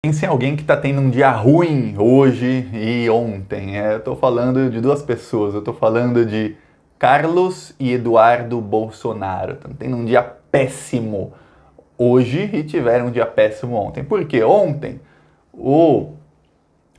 Pense em alguém que está tendo um dia ruim hoje e ontem. Eu estou falando de duas pessoas. Eu estou falando de Carlos e Eduardo Bolsonaro. Estão tendo um dia péssimo hoje e tiveram um dia péssimo ontem. Por quê? Ontem o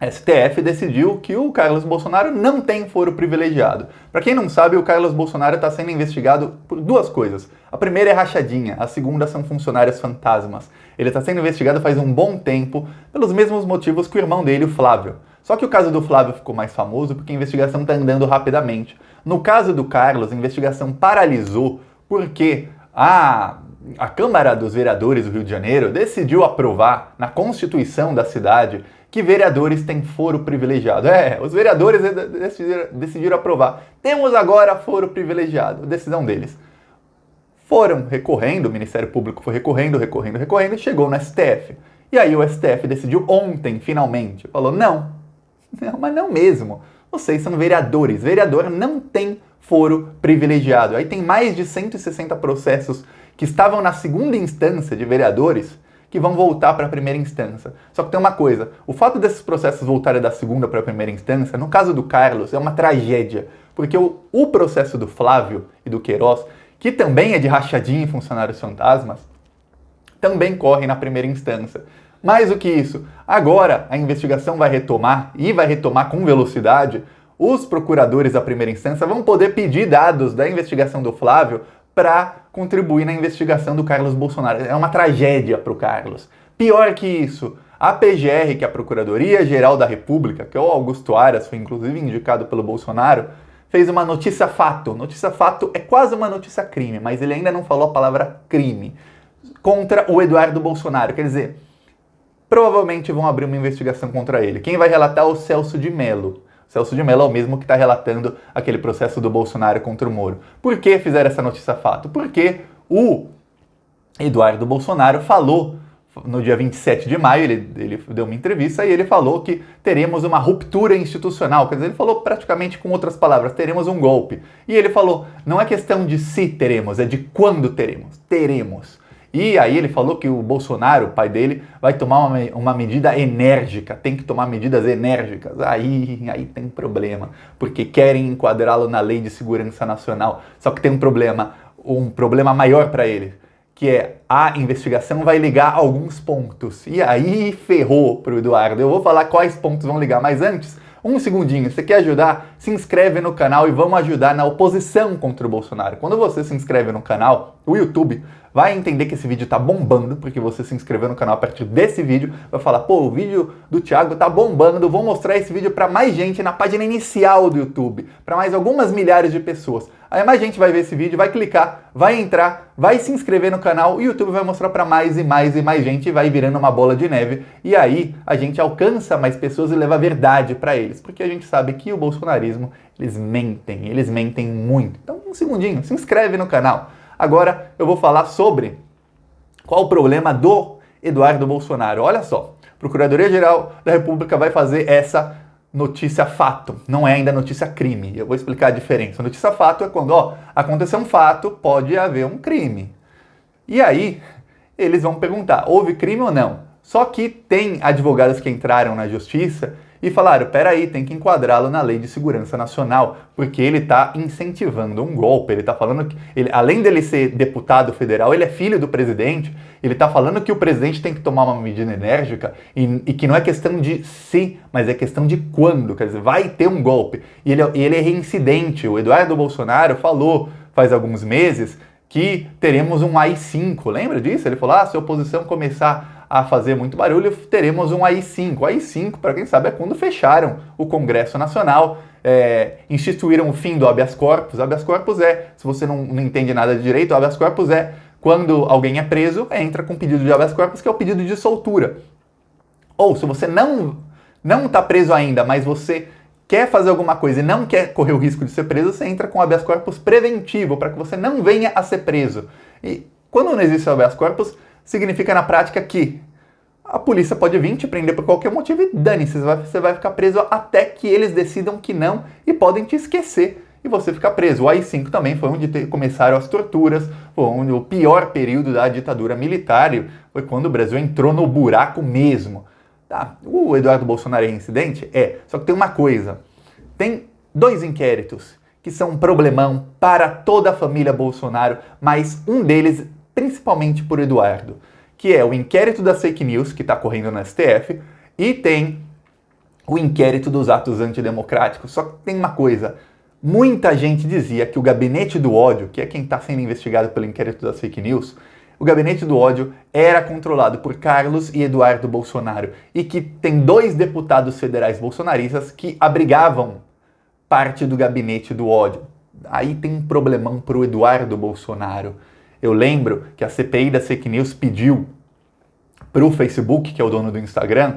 STF decidiu que o Carlos Bolsonaro não tem foro privilegiado. Para quem não sabe, o Carlos Bolsonaro está sendo investigado por duas coisas. A primeira é rachadinha, a segunda são funcionários fantasmas. Ele está sendo investigado faz um bom tempo pelos mesmos motivos que o irmão dele, o Flávio. Só que o caso do Flávio ficou mais famoso porque a investigação está andando rapidamente. No caso do Carlos, a investigação paralisou porque a Câmara dos Vereadores do Rio de Janeiro decidiu aprovar na Constituição da cidade que vereadores têm foro privilegiado. Os vereadores decidiram aprovar. Temos agora foro privilegiado, decisão deles. Foram recorrendo, o Ministério Público foi recorrendo, e chegou no STF. E aí o STF decidiu ontem, finalmente, falou, não, mas não mesmo. Vocês são vereadores, vereador não tem foro privilegiado. Aí tem mais de 160 processos que estavam na segunda instância de vereadores que vão voltar para a primeira instância. Só que tem uma coisa, o fato desses processos voltarem da segunda para a primeira instância, no caso do Carlos, é uma tragédia, porque o processo do Flávio e do Queiroz, que também é de rachadinha em funcionários fantasmas, também corre na primeira instância. Mais do que isso, agora a investigação vai retomar, e vai retomar com velocidade, os procuradores da primeira instância vão poder pedir dados da investigação do Flávio para contribuir na investigação do Carlos Bolsonaro. É uma tragédia para o Carlos. Pior que isso, a PGR, que é a Procuradoria-Geral da República, que é o Augusto Aras, foi inclusive indicado pelo Bolsonaro, fez uma notícia fato. Notícia fato é quase uma notícia crime, mas ele ainda não falou a palavra crime, contra o Eduardo Bolsonaro. Quer dizer, provavelmente vão abrir uma investigação contra ele. Quem vai relatar é o Celso de Mello. Celso de Mello é o mesmo que está relatando aquele processo do Bolsonaro contra o Moro. Por que fizeram essa notícia fato? Porque o Eduardo Bolsonaro falou, no dia 27 de maio, ele deu uma entrevista e ele falou que teremos uma ruptura institucional. Quer dizer, ele falou praticamente com outras palavras, teremos um golpe. E ele falou, não é questão de se teremos, é de quando teremos. Teremos. E aí ele falou que o Bolsonaro, o pai dele, vai tomar uma medida enérgica, tem que tomar medidas enérgicas. Aí tem problema, porque querem enquadrá-lo na Lei de Segurança Nacional. Só que tem um problema maior para ele, que é a investigação vai ligar alguns pontos. E aí ferrou para o Eduardo. Eu vou falar quais pontos vão ligar, mas antes, um segundinho, você quer ajudar? Se inscreve no canal e vamos ajudar na oposição contra o Bolsonaro. Quando você se inscreve no canal, o YouTube vai entender que esse vídeo tá bombando, porque você se inscreveu no canal a partir desse vídeo, vai falar, pô, o vídeo do Thiago tá bombando, vou mostrar esse vídeo para mais gente na página inicial do YouTube, para mais algumas milhares de pessoas. Aí mais gente vai ver esse vídeo, vai clicar, vai entrar, vai se inscrever no canal, o YouTube vai mostrar para mais e mais e mais gente e vai virando uma bola de neve. E aí a gente alcança mais pessoas e leva a verdade para eles, porque a gente sabe que o bolsonarismo, eles mentem muito. Então, um segundinho, se inscreve no canal. Agora eu vou falar sobre qual o problema do Eduardo Bolsonaro. Olha só, a Procuradoria-Geral da República vai fazer essa notícia fato, não é ainda notícia crime. Eu vou explicar a diferença. Notícia fato é quando, aconteceu um fato, pode haver um crime. E aí, eles vão perguntar, houve crime ou não? Só que tem advogados que entraram na justiça e falaram, peraí, tem que enquadrá-lo na Lei de Segurança Nacional, porque ele está incentivando um golpe, ele está falando que, além dele ser deputado federal, ele é filho do presidente, ele está falando que o presidente tem que tomar uma medida enérgica e que não é questão de se, mas é questão de quando, quer dizer, vai ter um golpe. E ele é reincidente, o Eduardo Bolsonaro falou faz alguns meses que teremos um AI-5, lembra disso? Ele falou, se a oposição começar a fazer muito barulho, teremos um AI-5. O AI-5, para quem sabe, é quando fecharam o Congresso Nacional, instituíram o fim do habeas corpus. Habeas corpus se você não entende nada de direito, habeas corpus é quando alguém é preso, entra com pedido de habeas corpus, que é o pedido de soltura. Ou, se você não está preso ainda, mas você quer fazer alguma coisa e não quer correr o risco de ser preso, você entra com habeas corpus preventivo, para que você não venha a ser preso. E quando não existe habeas corpus, significa na prática que a polícia pode vir te prender por qualquer motivo e dane-se, você vai ficar preso até que eles decidam que não e podem te esquecer e você fica preso. O AI-5 também foi onde começaram as torturas, foi onde o pior período da ditadura militar foi quando o Brasil entrou no buraco mesmo. Tá, o Eduardo Bolsonaro é reincidente? É, só que tem uma coisa, tem 2 inquéritos que são um problemão para toda a família Bolsonaro, mas um deles principalmente por Eduardo, que é o inquérito das fake news, que está correndo no STF, e tem o inquérito dos atos antidemocráticos. Só que tem uma coisa, muita gente dizia que o gabinete do ódio, que é quem está sendo investigado pelo inquérito das fake news, o gabinete do ódio era controlado por Carlos e Eduardo Bolsonaro, e que tem 2 deputados federais bolsonaristas que abrigavam parte do gabinete do ódio. Aí tem um problemão para o Eduardo Bolsonaro. Eu lembro que a CPI das fake news pediu para o Facebook, que é o dono do Instagram,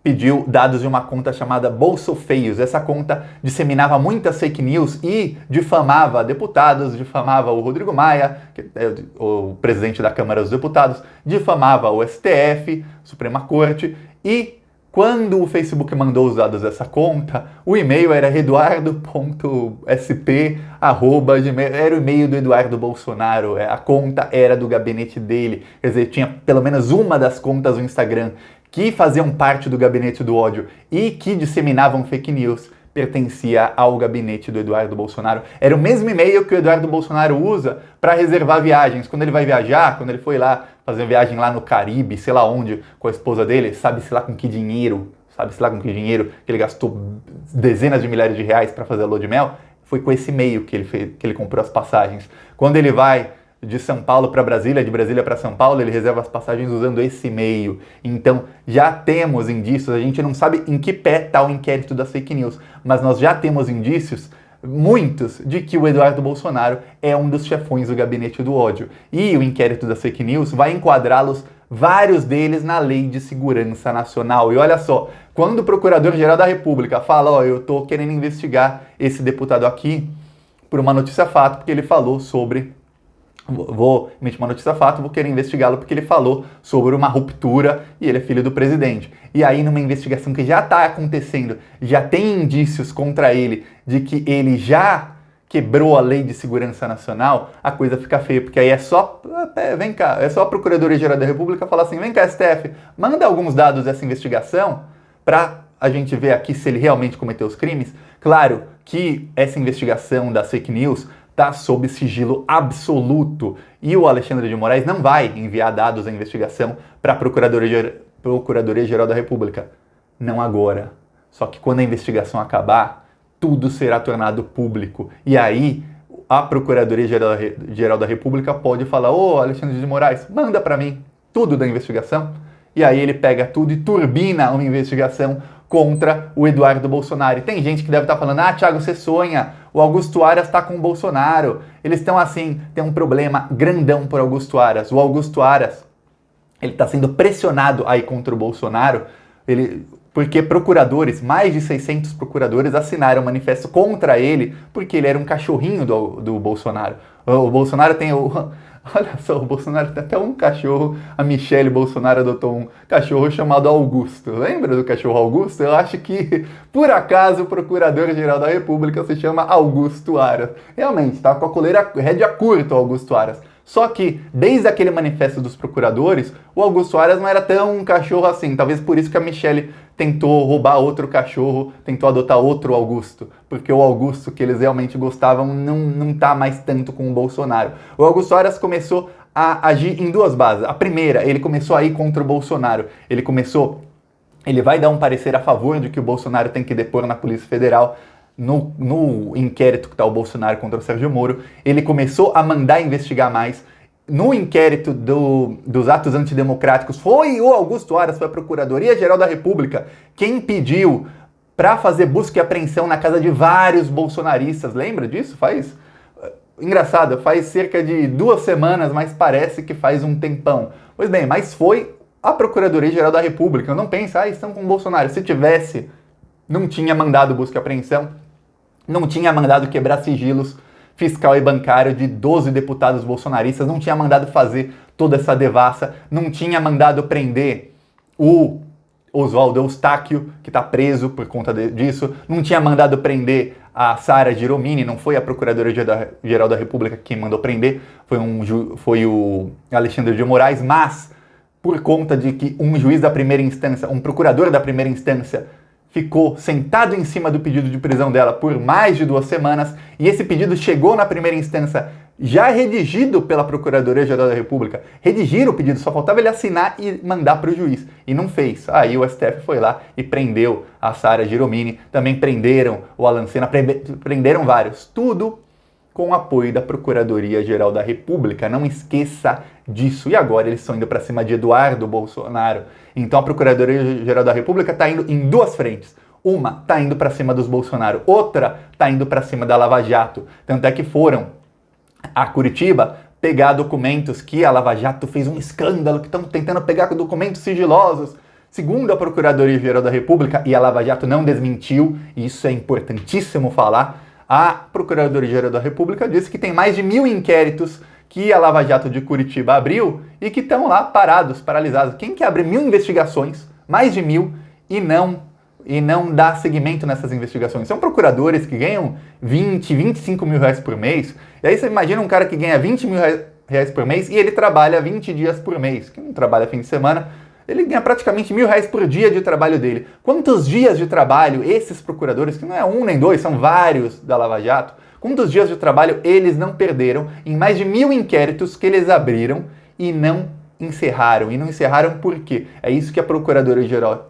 pediu dados de uma conta chamada Bolsofeios. Essa conta disseminava muitas fake news e difamava deputados, difamava o Rodrigo Maia, que é o presidente da Câmara dos Deputados, difamava o STF, Suprema Corte, e quando o Facebook mandou os dados dessa conta, o e-mail era eduardo.sp@gmail, era o e-mail do Eduardo Bolsonaro, a conta era do gabinete dele, quer dizer, tinha pelo menos uma das contas do Instagram que faziam parte do gabinete do ódio e que disseminavam fake news, pertencia ao gabinete do Eduardo Bolsonaro. Era o mesmo e-mail que o Eduardo Bolsonaro usa para reservar viagens. Quando ele vai viajar, quando ele foi lá fazer uma viagem lá no Caribe, sei lá onde, com a esposa dele, sabe-se lá com que dinheiro, que ele gastou dezenas de milhares de reais para fazer a lua de mel, foi com esse e-mail que ele comprou as passagens. Quando ele vai de São Paulo para Brasília, de Brasília para São Paulo, ele reserva as passagens usando esse e-mail. Então, já temos indícios, a gente não sabe em que pé está o inquérito das fake news, mas nós já temos indícios, muitos, de que o Eduardo Bolsonaro é um dos chefões do gabinete do ódio. E o inquérito das fake news vai enquadrá-los, vários deles, na Lei de Segurança Nacional. E olha só, quando o Procurador-Geral da República fala, ó, eu tô querendo investigar esse deputado aqui por uma notícia-fato, porque ele falou sobre... Vou emitir uma notícia-fato, vou querer investigá-lo porque ele falou sobre uma ruptura e ele é filho do presidente. E aí, numa investigação que já está acontecendo, já tem indícios contra ele de que ele já quebrou a Lei de Segurança Nacional, a coisa fica feia, porque aí é só a Procuradoria-Geral da República falar assim, vem cá, STF, manda alguns dados dessa investigação para a gente ver aqui se ele realmente cometeu os crimes. Claro que essa investigação das fake news está sob sigilo absoluto e o Alexandre de Moraes não vai enviar dados da investigação para a Procuradoria-Geral da República. Não agora. Só que quando a investigação acabar, tudo será tornado público. E aí a Procuradoria-Geral da República pode falar, ô Alexandre de Moraes, manda para mim tudo da investigação. E aí ele pega tudo e turbina uma investigação contra o Eduardo Bolsonaro. E tem gente que deve estar falando, ah, Thiago, você sonha, o Augusto Aras está com o Bolsonaro. Eles estão assim, tem um problema grandão por Augusto Aras. O Augusto Aras, ele está sendo pressionado aí contra o Bolsonaro, porque procuradores, mais de 600 procuradores, assinaram um manifesto contra ele, porque ele era um cachorrinho do Bolsonaro. O Bolsonaro tem olha só, o Bolsonaro tem até um cachorro, a Michelle Bolsonaro adotou um cachorro chamado Augusto. Lembra do cachorro Augusto? Eu acho que, por acaso, o Procurador-Geral da República se chama Augusto Aras. Realmente, tá com a coleira rédea curta o Augusto Aras. Só que, desde aquele manifesto dos procuradores, o Augusto Aras não era tão um cachorro assim. Talvez por isso que a Michelle tentou roubar outro cachorro, tentou adotar outro Augusto. Porque o Augusto que eles realmente gostavam não tá mais tanto com o Bolsonaro. O Augusto Aras começou a agir em 2 bases. A primeira, ele começou a ir contra o Bolsonaro. Ele vai dar um parecer a favor de que o Bolsonaro tem que depor na Polícia Federal. No inquérito que está o Bolsonaro contra o Sérgio Moro, ele começou a mandar investigar mais. No inquérito dos atos antidemocráticos, foi o Augusto Aras, foi a Procuradoria-Geral da República quem pediu para fazer busca e apreensão na casa de vários bolsonaristas. Lembra disso? Engraçado, faz cerca de 2 semanas, mas parece que faz um tempão. Pois bem, mas foi a Procuradoria-Geral da República. Não pensa, estão com o Bolsonaro. Se tivesse, não tinha mandado busca e apreensão, não tinha mandado quebrar sigilos fiscal e bancário de 12 deputados bolsonaristas, não tinha mandado fazer toda essa devassa, não tinha mandado prender o Oswaldo Eustáquio, que está preso por conta disso, não tinha mandado prender a Sara Giromini, não foi a Procuradora-Geral da República quem mandou prender, foi o Alexandre de Moraes, mas por conta de que um juiz da primeira instância, um procurador da primeira instância, ficou sentado em cima do pedido de prisão dela por mais de 2 semanas, e esse pedido chegou na primeira instância já redigido pela Procuradoria-Geral da República. Redigiram o pedido, só faltava ele assinar e mandar para o juiz. E não fez. Aí o STF foi lá e prendeu a Sara Giromini, também prenderam o Alan Sena, prenderam vários. Tudo com o apoio da Procuradoria-Geral da República. Não esqueça disso. E agora eles estão indo para cima de Eduardo Bolsonaro. Então a Procuradoria-Geral da República está indo em 2 frentes. Uma está indo para cima dos Bolsonaro, outra está indo para cima da Lava Jato. Tanto é que foram a Curitiba pegar documentos que a Lava Jato fez um escândalo, que estão tentando pegar documentos sigilosos. Segundo a Procuradoria-Geral da República, e a Lava Jato não desmentiu, e isso é importantíssimo falar, a Procuradoria-Geral da República disse que tem mais de 1000 inquéritos que a Lava Jato de Curitiba abriu e que estão lá parados, paralisados. Quem que abre 1000 investigações, mais de 1000, e não dá seguimento nessas investigações? São procuradores que ganham 20, 25 mil reais por mês. E aí você imagina um cara que ganha 20 mil reais por mês e ele trabalha 20 dias por mês. Quem não trabalha fim de semana, ele ganha praticamente 1000 reais por dia de trabalho dele. Quantos dias de trabalho esses procuradores, que não é um nem dois, são vários da Lava Jato, quantos dias de trabalho eles não perderam em mais de 1000 inquéritos que eles abriram e não encerraram? E não encerraram por quê? É isso que a Procuradoria-Geral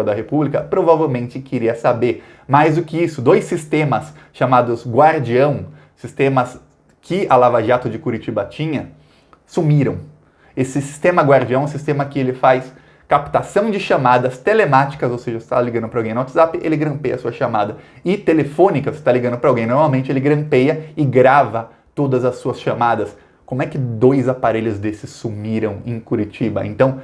da República provavelmente queria saber. Mais do que isso, 2 sistemas chamados Guardião, sistemas que a Lava Jato de Curitiba tinha, sumiram. Esse sistema Guardião é um sistema que ele faz captação de chamadas telemáticas, ou seja, você está ligando para alguém no WhatsApp, ele grampeia a sua chamada. E telefônica, você está ligando para alguém, normalmente ele grampeia e grava todas as suas chamadas. Como é que 2 aparelhos desses sumiram em Curitiba? Então,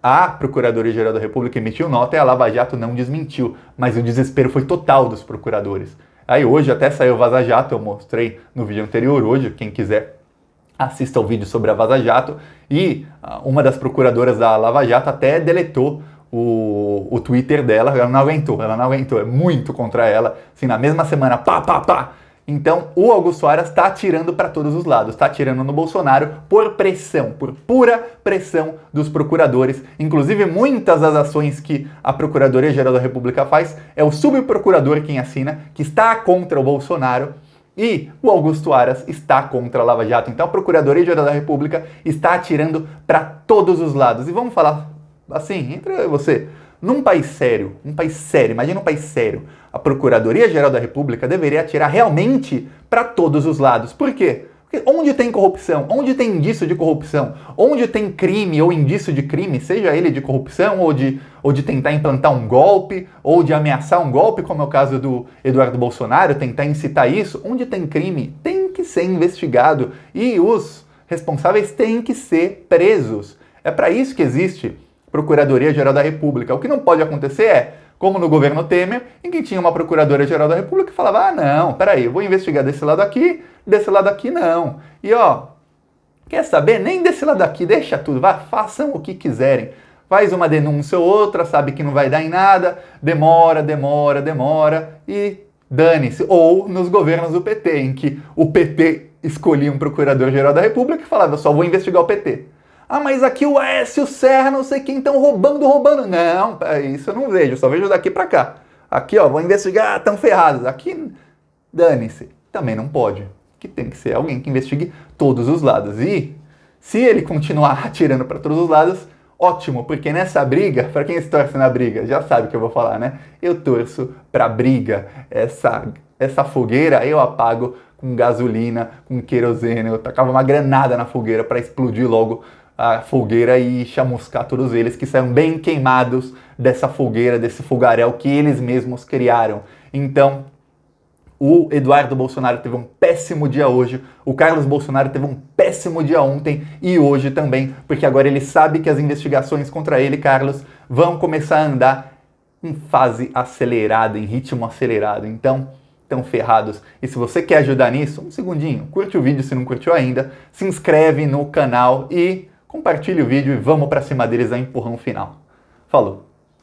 a Procuradoria-Geral da República emitiu nota e a Lava Jato não desmentiu, mas o desespero foi total dos procuradores. Aí hoje até saiu o Vaza Jato, eu mostrei no vídeo anterior, hoje, quem quiser assista o vídeo sobre a Vaza Jato, e uma das procuradoras da Lava Jato até deletou o Twitter dela, ela não aguentou, é muito contra ela, assim, na mesma semana, pá. Então, o Augusto Aras está atirando para todos os lados, está atirando no Bolsonaro por pressão, por pura pressão dos procuradores. Inclusive, muitas das ações que a Procuradoria-Geral da República faz é o subprocurador quem assina, que está contra o Bolsonaro, e o Augusto Aras está contra a Lava Jato. Então, a Procuradoria-Geral da República está atirando para todos os lados. E vamos falar assim, entre eu e você, num país sério, imagina um país sério, a Procuradoria-Geral da República deveria atirar realmente para todos os lados. Por quê? Porque onde tem corrupção, onde tem indício de corrupção, onde tem crime ou indício de crime, seja ele de corrupção ou de tentar implantar um golpe, ou de ameaçar um golpe, como é o caso do Eduardo Bolsonaro, tentar incitar isso, onde tem crime, tem que ser investigado e os responsáveis têm que ser presos. É para isso que existe Procuradoria-Geral da República. O que não pode acontecer é, como no governo Temer, em que tinha uma Procuradoria-Geral da República que falava, não, peraí, eu vou investigar desse lado aqui não. E quer saber? Nem desse lado aqui, deixa tudo, façam o que quiserem. Faz uma denúncia ou outra, sabe que não vai dar em nada, demora e dane-se. Ou nos governos do PT, em que o PT escolhia um Procurador-Geral da República e falava, eu só vou investigar o PT. Ah, mas aqui o Aécio Serra, não sei quem, estão roubando. Não, isso eu não vejo, só vejo daqui pra cá. Aqui, vou investigar, estão ferrados. Aqui, dane-se. Também não pode. Que tem que ser alguém que investigue todos os lados. E se ele continuar atirando para todos os lados, ótimo, porque nessa briga, para quem se torce na briga, já sabe o que eu vou falar, né? Eu torço pra briga. Essa fogueira eu apago com gasolina, com querosene. Eu tacava uma granada na fogueira para explodir logo a fogueira e chamuscar todos eles, que saiam bem queimados dessa fogueira, desse fogaréu que eles mesmos criaram. Então, o Eduardo Bolsonaro teve um péssimo dia hoje, o Carlos Bolsonaro teve um péssimo dia ontem e hoje também, porque agora ele sabe que as investigações contra ele, Carlos, vão começar a andar em fase acelerada, em ritmo acelerado. Então, estão ferrados. E se você quer ajudar nisso, um segundinho, curte o vídeo se não curtiu ainda, se inscreve no canal e compartilhe o vídeo e vamos pra cima deles a empurrão final. Falou!